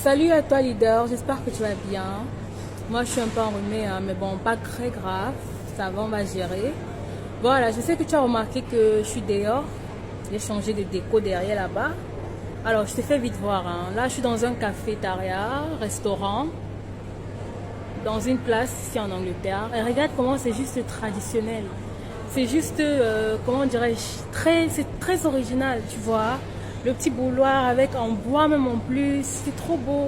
Salut à toi leader, j'espère que tu vas bien. Moi je suis un peu enrhumée, hein, mais bon, pas très grave, ça va, on va gérer. Voilà, je sais que tu as remarqué que je suis dehors, j'ai changé de déco derrière là-bas. Alors je te fais vite voir, hein. Là je suis dans un cafétéria, restaurant, dans une place ici en Angleterre. Et regarde comment c'est juste traditionnel. C'est juste, comment dirais-je, c'est très original, tu vois. Le petit bouloir avec en bois même en plus, c'est trop beau.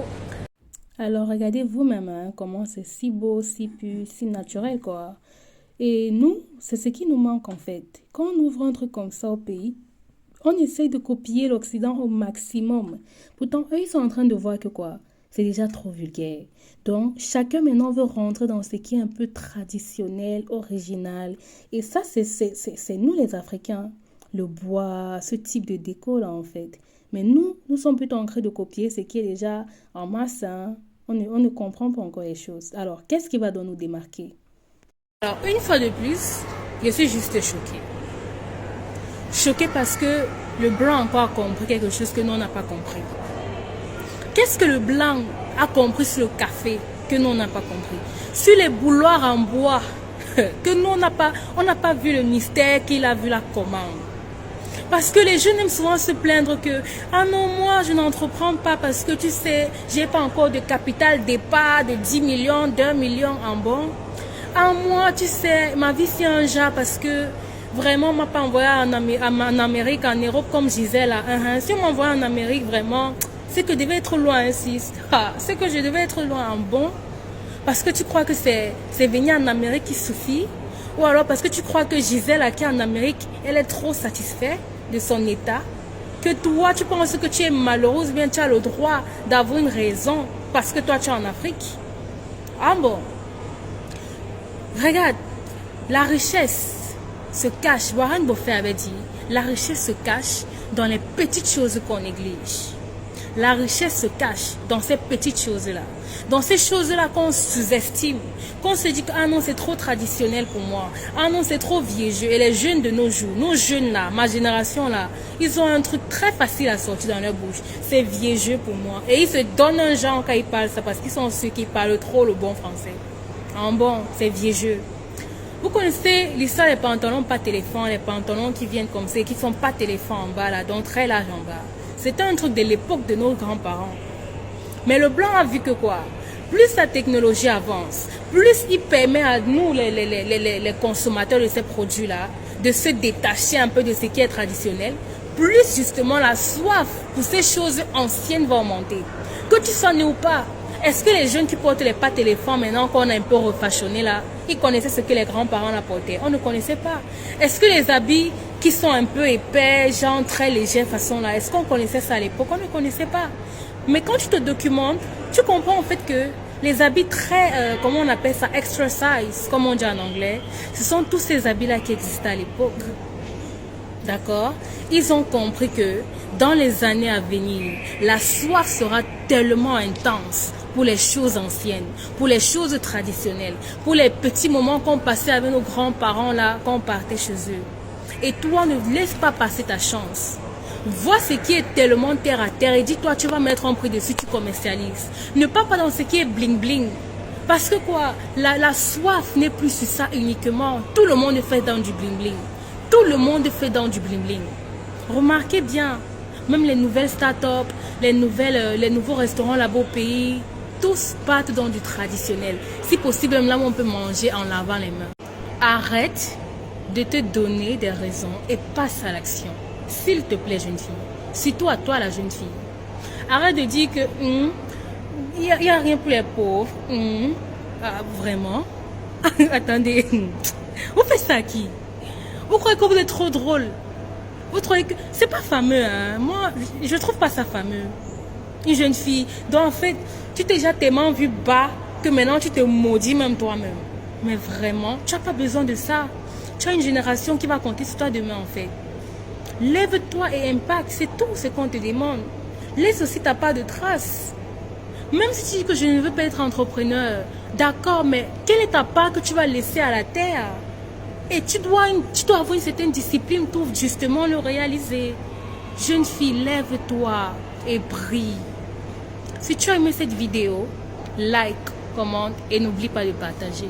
Alors regardez vous-même hein, comment c'est si beau, si pur, si naturel quoi. Et nous, c'est ce qui nous manque en fait. Quand on ouvre un truc comme ça au pays, on essaye de copier l'Occident au maximum. Pourtant, eux, ils sont en train de voir que quoi? C'est déjà trop vulgaire. Donc, chacun maintenant veut rentrer dans ce qui est un peu traditionnel, original. Et ça, c'est nous les Africains. Le bois, ce type de déco là en fait. Mais nous sommes plutôt en train de copier ce qui est déjà en masse. Hein. On ne comprend pas encore les choses. Alors, qu'est-ce qui va donc nous démarquer? Alors, une fois de plus, je suis juste choquée. Choquée parce que le blanc a encore compris quelque chose que nous, on n'a pas compris. Qu'est-ce que le blanc a compris sur le café que nous, on n'a pas compris? Sur les bouloirs en bois que nous, on n'a pas vu le mystère qu'il a vu la commande. Parce que les jeunes aiment souvent se plaindre que « Ah non, moi, je n'entreprends pas parce que tu sais, j'ai pas encore de capital départ de 10 millions, d'1 million en bon. Ah moi, tu sais, ma vie c'est un genre parce que vraiment, on m'a pas envoyé en Amérique, en Europe comme je disais là. Si on m'envoie en Amérique, vraiment, c'est que je devais être loin ici. C'est que je devais être loin en bon. Parce que tu crois que c'est venir en Amérique qui suffit. Ou alors parce que tu crois que Gisèle qui est en Amérique, elle est trop satisfaite de son état. Que toi, tu penses que tu es malheureuse, bien tu as le droit d'avoir une raison parce que toi tu es en Afrique. Ah bon. Regarde, la richesse se cache, Warren Buffett avait dit, la richesse se cache dans les petites choses qu'on néglige. La richesse se cache dans ces petites choses-là. Dans ces choses-là qu'on sous-estime. Qu'on se dit que ah non, c'est trop traditionnel pour moi. Ah non, c'est trop vieux. Et les jeunes de nos jours, nos jeunes là, ma génération là, ils ont un truc très facile à sortir dans leur bouche. C'est vieux jeu pour moi. Et ils se donnent un genre quand ils parlent ça parce qu'ils sont ceux qui parlent trop le bon français. En bon, c'est vieux jeu. Vous connaissez l'histoire des pantalons pas téléphone, les pantalons qui viennent comme ça, qui sont pas téléphone en bas là, donc très large en bas. C'était un truc de l'époque de nos grands-parents. Mais le blanc a vu que quoi? Plus la technologie avance, plus il permet à nous, les consommateurs de ces produits-là, de se détacher un peu de ce qui est traditionnel, plus justement la soif pour ces choses anciennes va augmenter. Que tu sois né ou pas, est-ce que les jeunes qui portent les pas téléphones maintenant qu'on a un peu refashionné là, ils connaissaient ce que les grands-parents la portaient? On ne connaissait pas. Est-ce que les habits qui sont un peu épais, genre très légers façon là, est-ce qu'on connaissait ça à l'époque? On ne connaissait pas. Mais quand tu te documentes, tu comprends en fait que les habits très, comment on appelle ça, extra size, comme on dit en anglais, ce sont tous ces habits-là qui existaient à l'époque. D'accord? Ils ont compris que dans les années à venir, la soif sera tellement intense pour les choses anciennes, pour les choses traditionnelles, pour les petits moments qu'on passait avec nos grands-parents là, quand on partait chez eux. Et toi, ne laisse pas passer ta chance. Vois ce qui est tellement terre à terre et dis-toi, tu vas mettre un prix dessus, tu commercialises. Ne pars pas dans ce qui est bling-bling. Parce que quoi, la soif n'est plus sur ça uniquement. Tout le monde fait dans du bling-bling. Tout le monde fait dans du bling-bling. Remarquez bien, même les nouvelles start-up, les nouveaux restaurants là-bas au pays, tous partent dans du traditionnel. Si possible, même là où on peut manger en lavant les mains. Arrête de te donner des raisons et passe à l'action. S'il te plaît, jeune fille. Surtout à toi, la jeune fille. Arrête de dire que il n'y a rien pour les pauvres. Ah, vraiment? Attendez. Vous faites ça à qui? Vous croyez que vous êtes trop drôle? Vous trouvez que c'est pas fameux, hein? Moi, je trouve pas ça fameux. Une jeune fille. Donc en fait, tu t'es déjà tellement vu bas que maintenant tu te maudis même toi-même. Mais vraiment, tu n'as pas besoin de ça. Tu as une génération qui va compter sur toi demain en fait. Lève-toi et impacte, c'est tout ce qu'on te demande. Laisse aussi ta part de trace. Même si tu dis que je ne veux pas être entrepreneur, d'accord, mais quelle est ta part que tu vas laisser à la terre? Et tu dois avoir une certaine discipline pour justement le réaliser. Jeune fille, lève-toi et brille. Si tu as aimé cette vidéo, like, commente et n'oublie pas de partager.